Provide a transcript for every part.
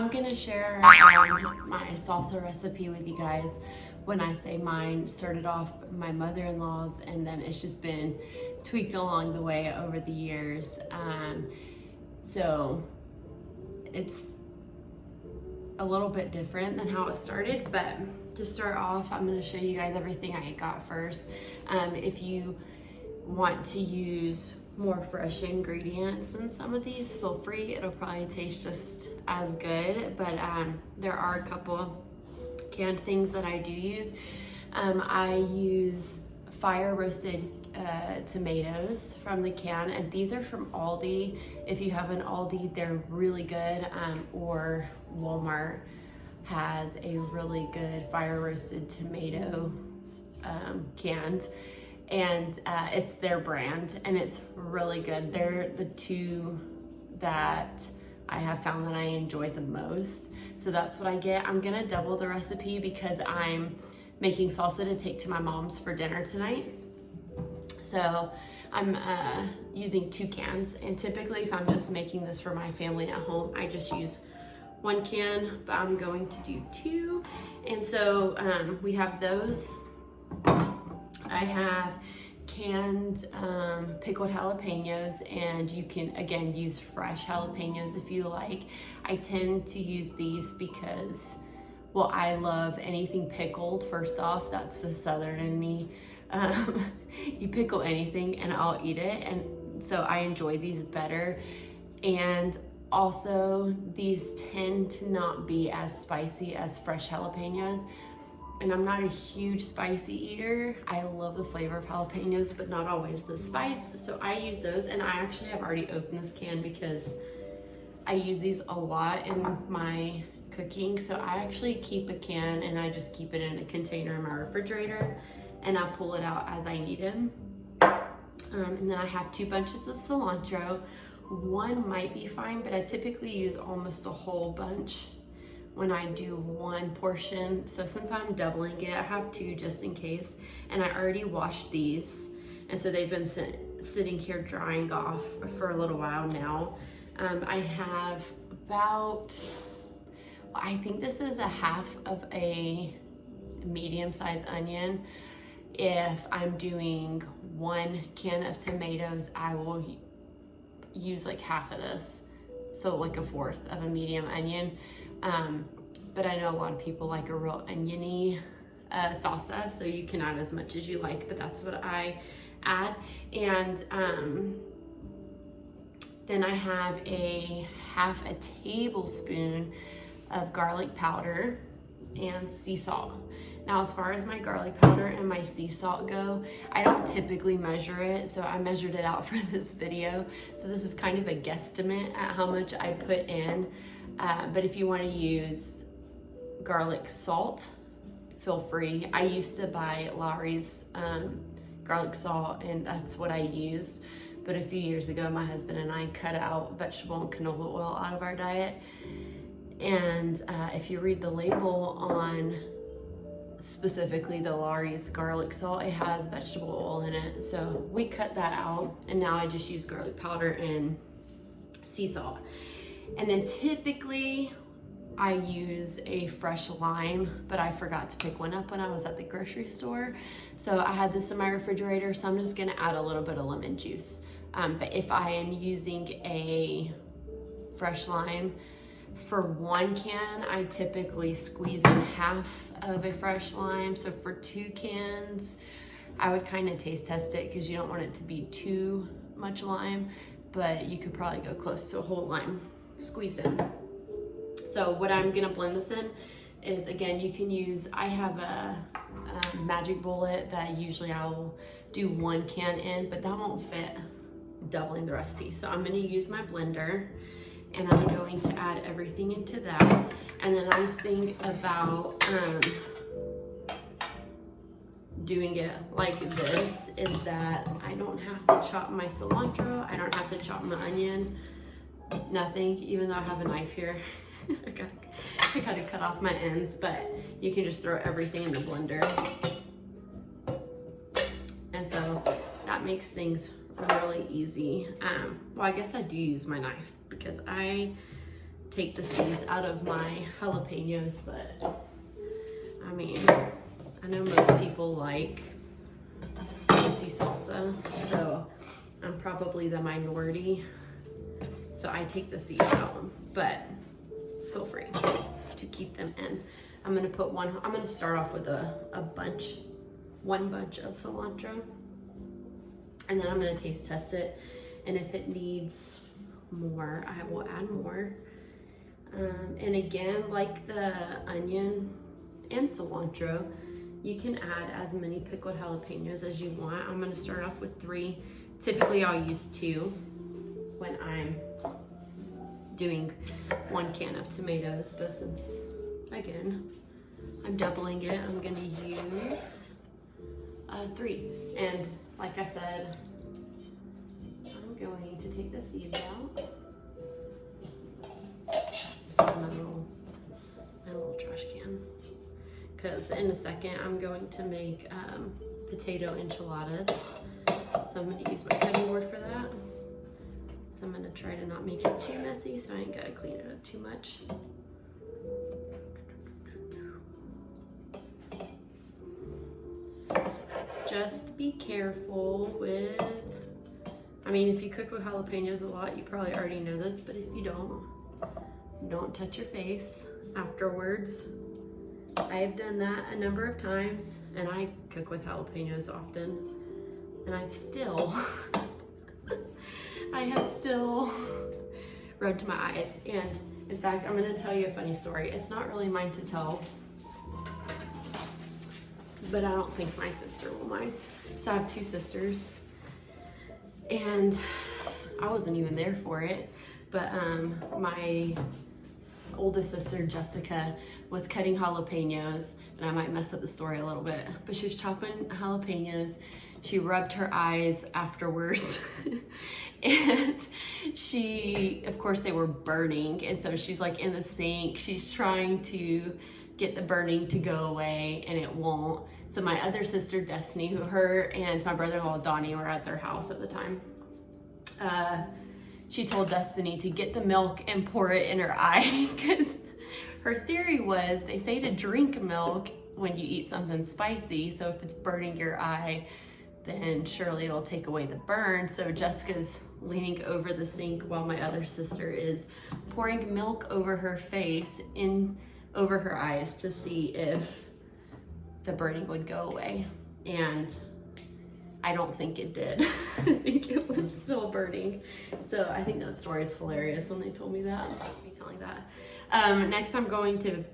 I'm gonna share my salsa recipe with you guys. When I say mine, started off my mother-in-law's, and then it's just been tweaked along the way over the years. So it's a little bit different than how it started, but to start off, I'm going to show you guys everything I got first. If you want to use more fresh ingredients than some of these, feel free. It'll probably taste just as good, but there are a couple canned things that I do use. I use fire roasted tomatoes from the can, and these are from Aldi. If you have an Aldi, they're really good, or Walmart has a really good fire roasted tomato canned, and it's their brand and it's really good. They're the two that I have found that I enjoy the most, so that's what I get. I'm gonna double the recipe because I'm making salsa to take to my mom's for dinner tonight. So I'm using 2 cans, and typically if I'm just making this for my family at home, I just use 1 can, but I'm going to do 2. And so we have those. I have canned pickled jalapeños, and you can again use fresh jalapeños if you like. I tend to use these because, well, I love anything pickled. First off, that's the southern in me. You pickle anything and I'll eat it, and so I enjoy these better. And also these tend to not be as spicy as fresh jalapeños, and I'm not a huge spicy eater. I love the flavor of jalapeños, but not always the spice, so I use those. And I actually have already opened this can because I use these a lot in my cooking. So I actually keep a can and I just keep it in a container in my refrigerator, and I pull it out as I need them. And then I have 2 bunches of cilantro. 1 might be fine, but I typically use almost a whole bunch when I do 1 portion. So since I'm doubling it, I have 2 just in case. And I already washed these, and so they've been sitting here drying off for a little while now. I have about, I think this is a half of a medium-sized onion. If I'm doing 1 can of tomatoes, I will use like half of this, so like a 1/4 of a medium onion. But I know a lot of people like a real oniony salsa, so you can add as much as you like, but that's what I add. And then I have a half a tablespoon of garlic powder and sea salt. Now, as far as my garlic powder and my sea salt go, I don't typically measure it, so I measured it out for this video. So this is kind of a guesstimate at how much I put in. But if you want to use garlic salt, feel free. I used to buy Lawry's garlic salt, and that's what I used. But a few years ago, my husband and I cut out vegetable and canola oil out of our diet. And if you read the label on specifically the Lawry's garlic salt, it has vegetable oil in it. So we cut that out, and now I just use garlic powder and sea salt. And then typically I use a fresh lime, but I forgot to pick one up when I was at the grocery store. So I had this in my refrigerator, so I'm just gonna add a little bit of lemon juice. But if I am using a fresh lime, for 1 can, I typically squeeze in half of a fresh lime. So for 2 cans, I would kind of taste test it because you don't want it to be too much lime, but you could probably go close to a whole lime squeezed in. So what I'm gonna blend this in is, again, you can use, I have a magic bullet that usually I will do 1 can in, but that won't fit doubling the recipe. So I'm gonna use my blender, and I'm going to add everything into that. And the nice thing about doing it like this is that I don't have to chop my cilantro, I don't have to chop my onion, nothing, even though I have a knife here. I gotta cut off my ends, but you can just throw everything in the blender. And so that makes things really easy. Well, I guess I do use my knife because I take the seeds out of my jalapeños, but I mean, I know most people like spicy salsa, so I'm probably the minority. So I take the seeds out, but feel free to keep them in. I'm gonna start off with one bunch of cilantro, and then I'm gonna taste test it. And if it needs more, I will add more. And again, like the onion and cilantro, you can add as many pickled jalapeños as you want. I'm gonna start off with 3. Typically I'll use 2 when I'm doing 1 can of tomatoes, but since, again, I'm doubling it, I'm gonna use 3. And like I said, I'm going to take the seeds out. This is my little trash can. Because in a second, I'm going to make potato enchiladas. So I'm gonna use my cutting board for that. So I'm gonna try to not make it too messy, so I ain't gotta clean it up too much. Just be careful with, I mean, if you cook with jalapenos a lot, you probably already know this, but if you don't touch your face afterwards. I have done that a number of times, and I cook with jalapenos often, and I have still rubbed my eyes. And in fact, I'm gonna tell you a funny story. It's not really mine to tell, but I don't think my sister will mind. So I have 2 sisters, and I wasn't even there for it, but my oldest sister, Jessica, was cutting jalapenos, and I might mess up the story a little bit, but she was chopping jalapenos. She rubbed her eyes afterwards, and of course they were burning, and so she's like in the sink, she's trying to get the burning to go away, and it won't. So my other sister, Destiny, her and my brother-in-law, Donnie, were at their house at the time. She told Destiny to get the milk and pour it in her eye, because her theory was, they say to drink milk when you eat something spicy, so if it's burning your eye, then surely it'll take away the burn. So Jessica's leaning over the sink while my other sister is pouring milk over her face, over her eyes, to see if the burning would go away. And I don't think it did. I think it was still burning. So I think that story is hilarious when they told me that. Me telling that. Next I'm going to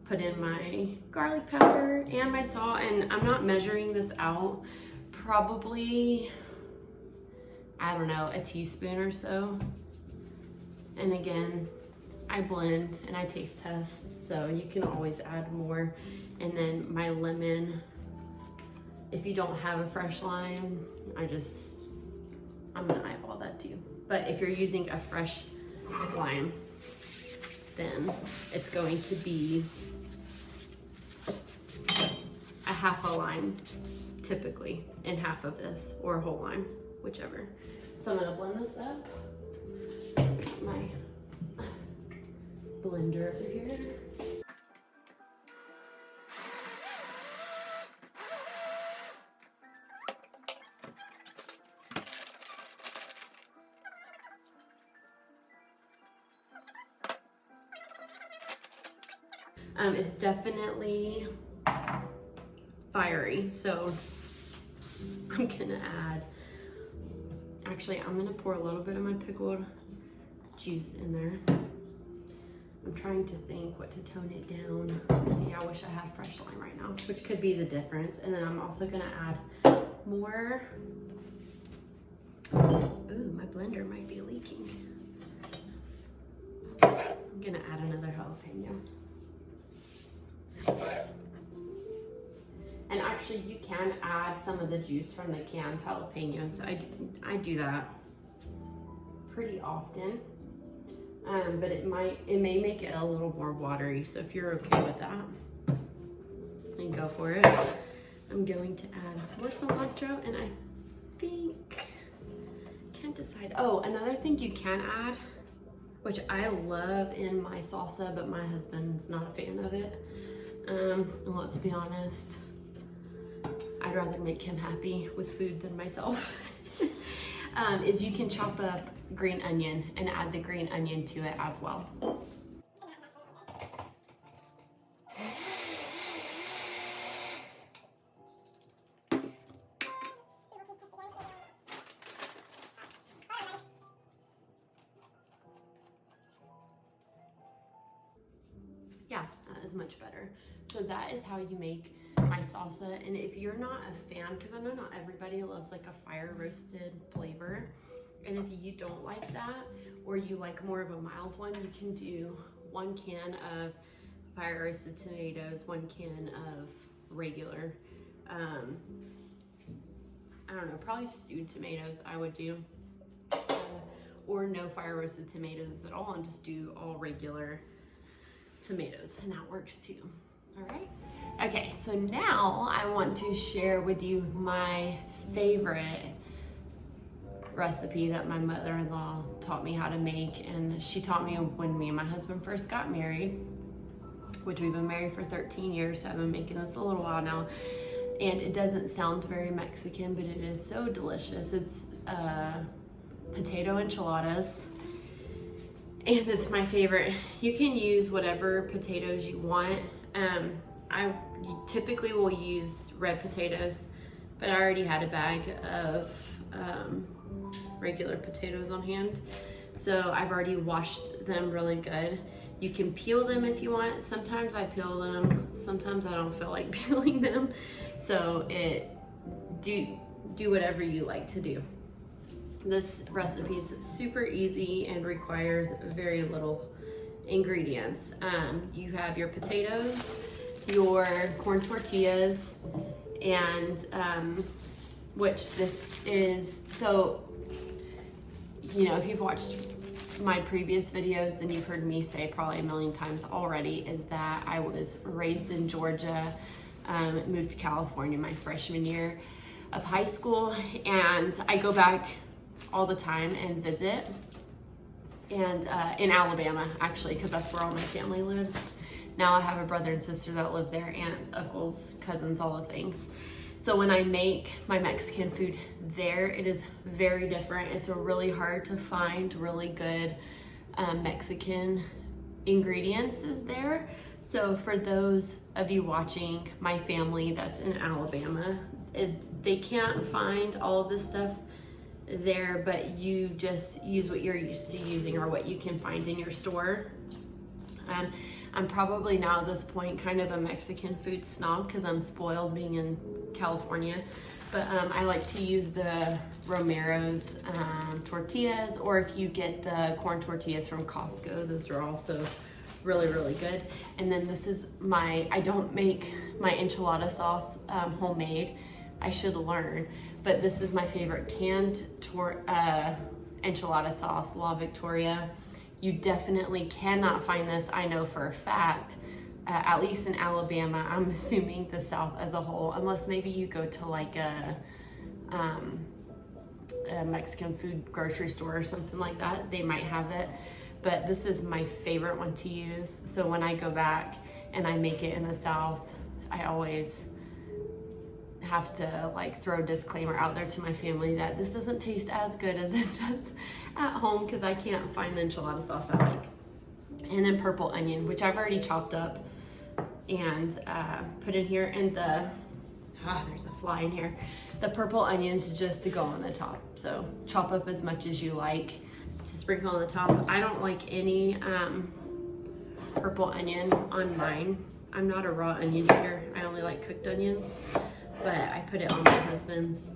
put in my garlic powder and my salt, and I'm not measuring this out. Probably, I don't know, a teaspoon or so. And again, I blend and I taste test, so you can always add more. And then my lemon, if you don't have a fresh lime, I'm gonna eyeball that too. But if you're using a fresh lime, then it's going to be a half a lime, typically, in half of this, or a whole lime, whichever. So I'm gonna blend this up. My blender over here. It's definitely fiery, so I'm gonna add, actually I'm gonna pour a little bit of my pickled juice in there. I'm trying to think what to tone it down. See, I wish I had fresh lime right now, which could be the difference. And then I'm also gonna add more, ooh, my blender might be leaking. I'm gonna add another jalapeno. And actually you can add some of the juice from the canned jalapenos. I do that pretty often, but it may make it a little more watery. So if you're okay with that, then go for it. I'm going to add more cilantro, and I think, can't decide. Oh, another thing you can add, which I love in my salsa, but my husband's not a fan of it. And let's be honest, I'd rather make him happy with food than myself. Is you can chop up green onion and add the green onion to it as well. Yeah, that is much better. So that is how you make my salsa. And if you're not a fan, because I know not everybody loves like a fire roasted flavor, and if you don't like that, or you like more of a mild one, you can do 1 can of fire roasted tomatoes, 1 can of regular, I don't know, probably stewed tomatoes I would do, or no fire roasted tomatoes at all, and just do all regular tomatoes, and that works too. All right. Okay, so now I want to share with you my favorite recipe that my mother-in-law taught me how to make, and she taught me when me and my husband first got married, which we've been married for 13 years, so I've been making this a little while now, and it doesn't sound very Mexican, but it is so delicious. It's potato enchiladas. And it's my favorite. You can use whatever potatoes you want. I typically will use red potatoes, but I already had a bag of regular potatoes on hand. So I've already washed them really good. You can peel them if you want. Sometimes I peel them, sometimes I don't feel like peeling them. So do whatever you like to do. This recipe is super easy and requires very little ingredients. You have your potatoes, your corn tortillas, and which this is, so, you know, if you've watched my previous videos, then you've heard me say probably a million times already, is that I was raised in Georgia, moved to California my freshman year of high school, and I go back all the time and visit, and in Alabama actually, because that's where all my family lives. Now I have a brother and sister that live there, aunt, uncles, cousins, all the things. So when I make my Mexican food there, it is very different. It's really hard to find really good Mexican ingredients is there. So for those of you watching, my family that's in Alabama, they can't find all of this stuff there, but you just use what you're used to using or what you can find in your store. I'm probably now at this point kind of a Mexican food snob because I'm spoiled being in California, but I like to use the Romero's tortillas, or if you get the corn tortillas from Costco, those are also really, really good. And then this is I don't make my enchilada sauce homemade. I should learn, but this is my favorite canned enchilada sauce, La Victoria. You definitely cannot find this, I know for a fact, at least in Alabama. I'm assuming the South as a whole, unless maybe you go to like a Mexican food grocery store or something like that, they might have it. But this is my favorite one to use. So when I go back and I make it in the South, I always have to like throw a disclaimer out there to my family that this doesn't taste as good as it does at home because I can't find the enchilada sauce I like. And then purple onion, which I've already chopped up and put in here. And there's a fly in here. The purple onions just to go on the top. So chop up as much as you like to sprinkle on the top. I don't like any purple onion on mine. I'm not a raw onion eater. I only like cooked onions, but I put it on my husband's.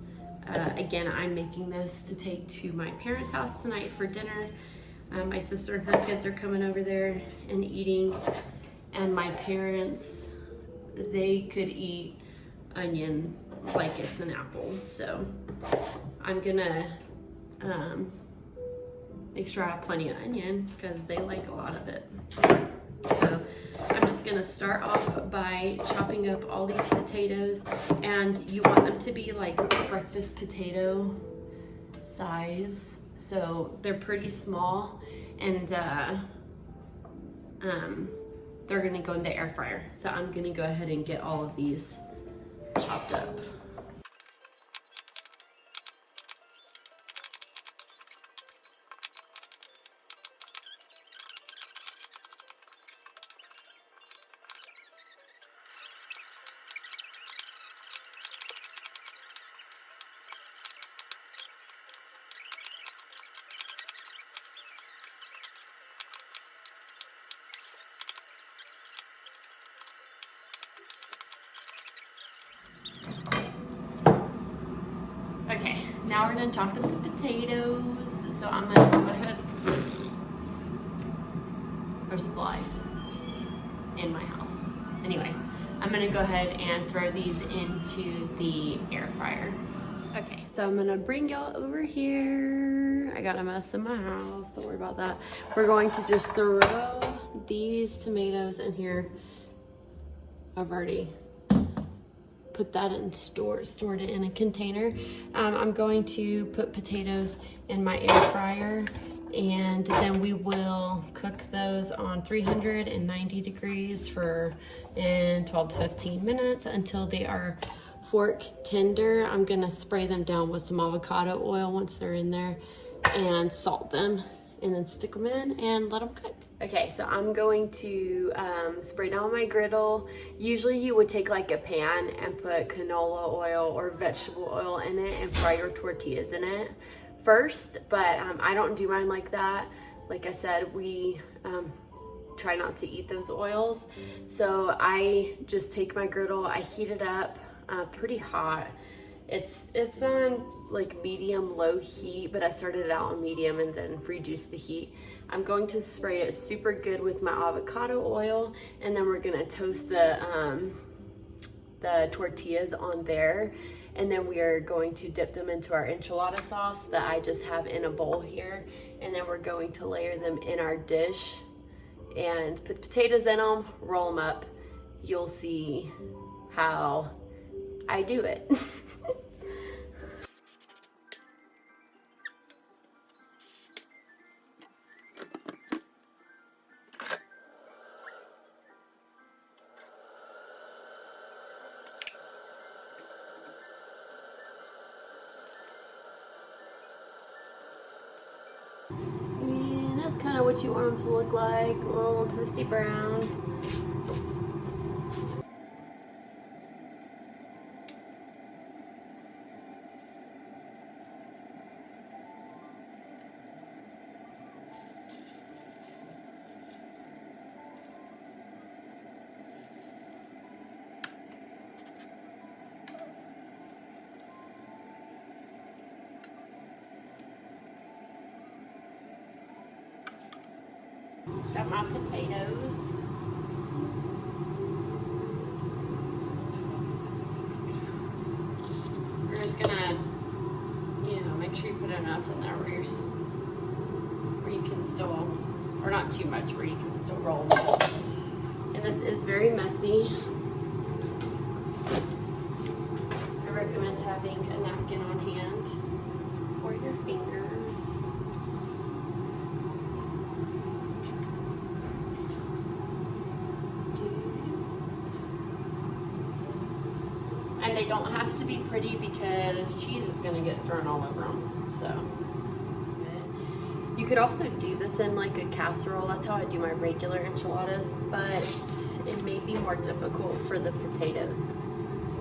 Again, I'm making this to take to my parents' house tonight for dinner. My sister and her kids are coming over there and eating, and my parents, they could eat onion like it's an apple. So I'm gonna make sure I have plenty of onion because they like a lot of it. So I'm just gonna start off by chopping up all these potatoes, and you want them to be like breakfast potato size. So they're pretty small, and they're gonna go in the air fryer. So I'm gonna go ahead and get all of these chopped up. Okay, now we're done chopping the potatoes, so I'm gonna go ahead. There's a fly in my house. Anyway, I'm gonna go ahead and throw these into the air fryer. Okay, so I'm gonna bring y'all over here. I got a mess in my house, don't worry about that. We're going to just throw these tomatoes in here. I've already put that in stored it in a container. I'm going to put potatoes in my air fryer, and then we will cook those on 390 degrees for 12 to 15 minutes until they are fork tender. I'm gonna spray them down with some avocado oil once they're in there and salt them, and then stick them in and let them cook. Okay, so I'm going to spray down my griddle. Usually you would take like a pan and put canola oil or vegetable oil in it and fry your tortillas in it first, but I don't do mine like that. Like I said, we try not to eat those oils. So I just take my griddle, I heat it up pretty hot. It's on like medium low heat, but I started it out on medium and then reduced the heat. I'm going to spray it super good with my avocado oil, and then we're gonna toast the tortillas on there, and then we are going to dip them into our enchilada sauce that I just have in a bowl here, and then we're going to layer them in our dish and put potatoes in them, roll them up. You'll see how I do it. And that's kind of what you want them to look like, a little toasty brown. Got my potatoes. We're just gonna, make sure you put enough in there where you can still, or not too much, where you can still roll them. And this is very messy. I recommend having a napkin on hand for your fingers. And they don't have to be pretty because cheese is going to get thrown all over them. So you could also do this in like a casserole. That's how I do my regular enchiladas, but it may be more difficult for the potatoes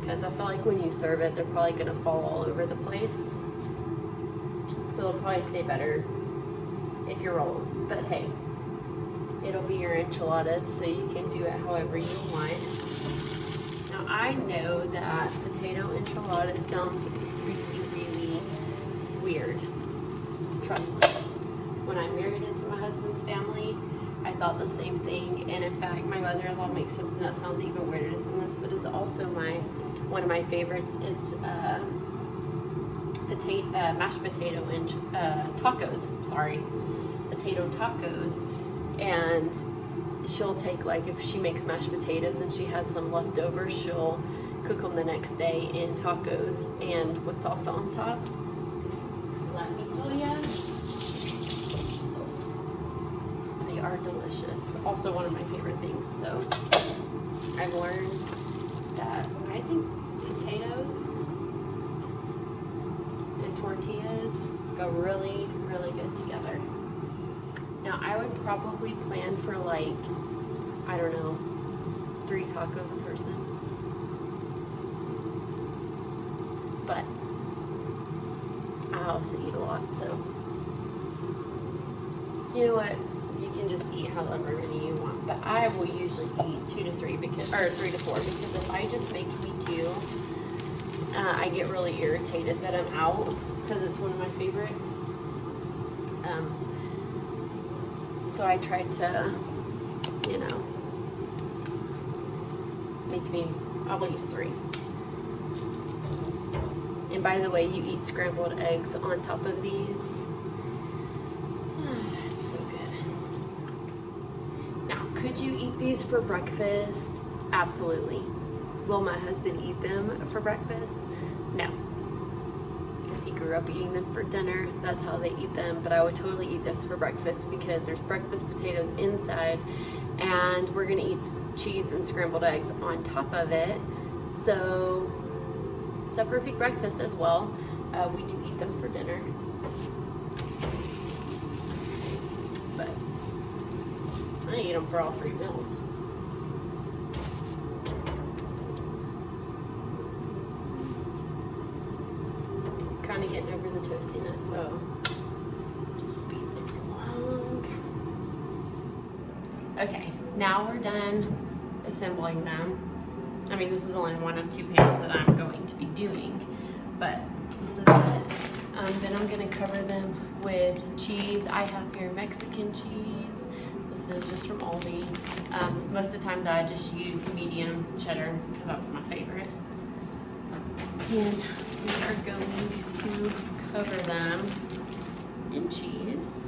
because I feel like when you serve it, they're probably going to fall all over the place. So it'll probably stay better if you roll them. But hey, it'll be your enchiladas, so you can do it however you want. I know that potato enchilada sounds really, really weird. Trust me. When I married into my husband's family, I thought the same thing. And in fact, my mother-in-law makes something that sounds even weirder than this, but is also one of my favorites. It's mashed potato and tacos. Sorry, potato tacos. And she'll take, like, if she makes mashed potatoes and she has some left over, she'll cook them the next day in tacos and with salsa on top. Let me tell ya, are delicious. Also one of my favorite things. So I've learned that I think potatoes and tortillas go really, really good together. Now I would probably plan for like, I don't know, 3 tacos a person. But I also eat a lot, so you know what? You can just eat however many you want. But I will usually eat 2 to 3 because, or 3 to 4, because if I just make me 2, I get really irritated that I'm out because it's one of my favorite. So I try to, you know, make me at least 3. And by the way, you eat scrambled eggs on top of these. It's so good. Now, could you eat these for breakfast? Absolutely. Will my husband eat them for breakfast? No. Because he grew up eating them for dinner. That's how they eat them. But I would totally eat this for breakfast because there's breakfast potatoes inside. And we're going to eat cheese and scrambled eggs on top of it. So it's a perfect breakfast as well. We do eat them for dinner. But I eat them for all 3 meals. Kind of getting over the toastiness, so just speed this along. Okay, now we're done assembling them. I mean, this is only one of 2 pans that I'm going to be doing, but this is it. Then I'm going to cover them with cheese. I have here Mexican cheese. This is just from Aldi. Most of the time I just use medium cheddar because that's my favorite. And we are going to cover them in cheese.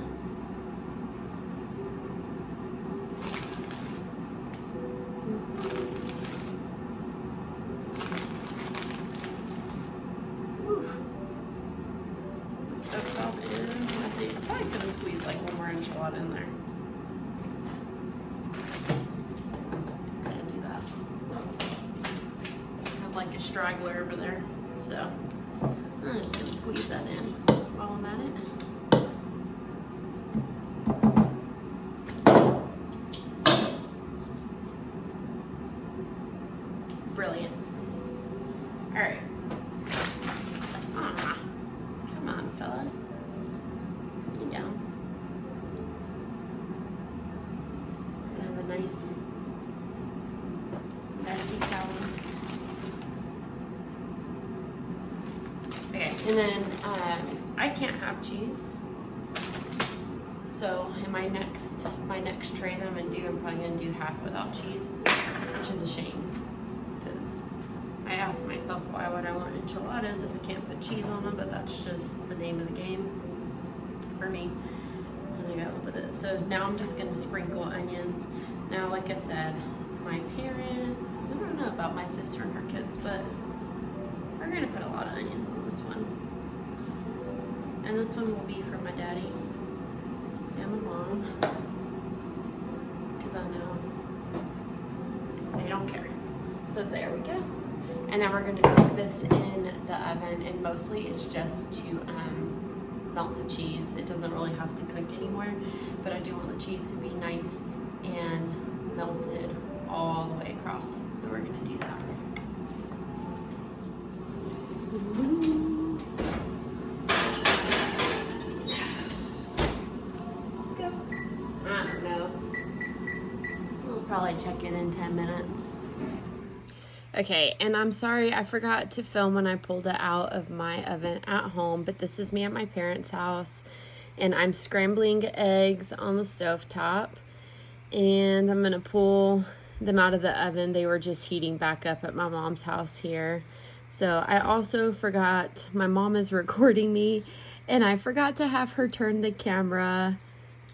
Squeeze like one more enchilada in there. I'm gonna do that. I have like a straggler over there, so I'm just gonna squeeze that in while I'm at it. Brilliant. All right. Come on, fella. Skin down. Nice messy towel. Okay, and then I can't have cheese. So in my next tray that I'm gonna do, I'm probably gonna do half without cheese, which is a shame because I asked myself why would I want enchiladas if I can't put cheese on them, but that's just the name of the game for me. And I got a little bit of it. So now I'm just gonna sprinkle onions. Now, like I said, my parents, I don't know about my sister and her kids, but we're gonna put a lot of onions in this one. And this one will be for my daddy and my mom, because I know they don't care. So there we go. And now we're gonna stick this in the oven, and mostly it's just to melt the cheese. It doesn't really have to cook anymore, but I do want the cheese to be nice and melted all the way across. So we're gonna do that. I don't know. We'll probably check it in 10 minutes. Okay, and I'm sorry I forgot to film when I pulled it out of my oven at home, but this is me at my parents' house, and I'm scrambling eggs on the stovetop. And I'm gonna pull them out of the oven. They were just heating back up at my mom's house here. So I also forgot, my mom is recording me, and I forgot to have her turn the camera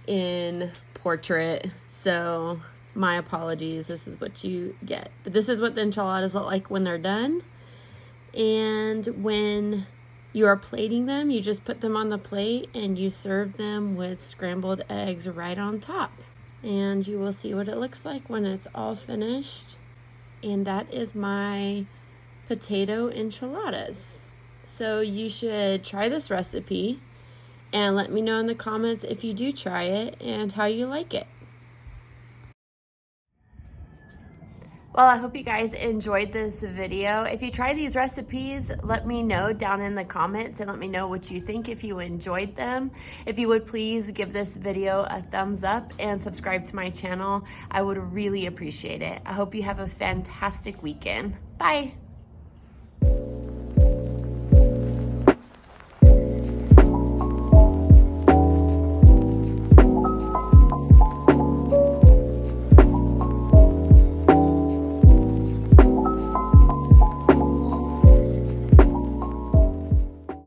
in portrait. So my apologies, this is what you get. But this is what the enchiladas look like when they're done. And when you are plating them, you just put them on the plate and you serve them with scrambled eggs right on top. and you will see what it looks like when it's all finished. And that is my potato enchiladas. So you should try this recipe and let me know in the comments if you do try it and how you like it. Well, I hope you guys enjoyed this video. If you try these recipes, let me know down in the comments and let me know what you think if you enjoyed them. If you would please give this video a thumbs up and subscribe to my channel, I would really appreciate it. I hope you have a fantastic weekend. Bye.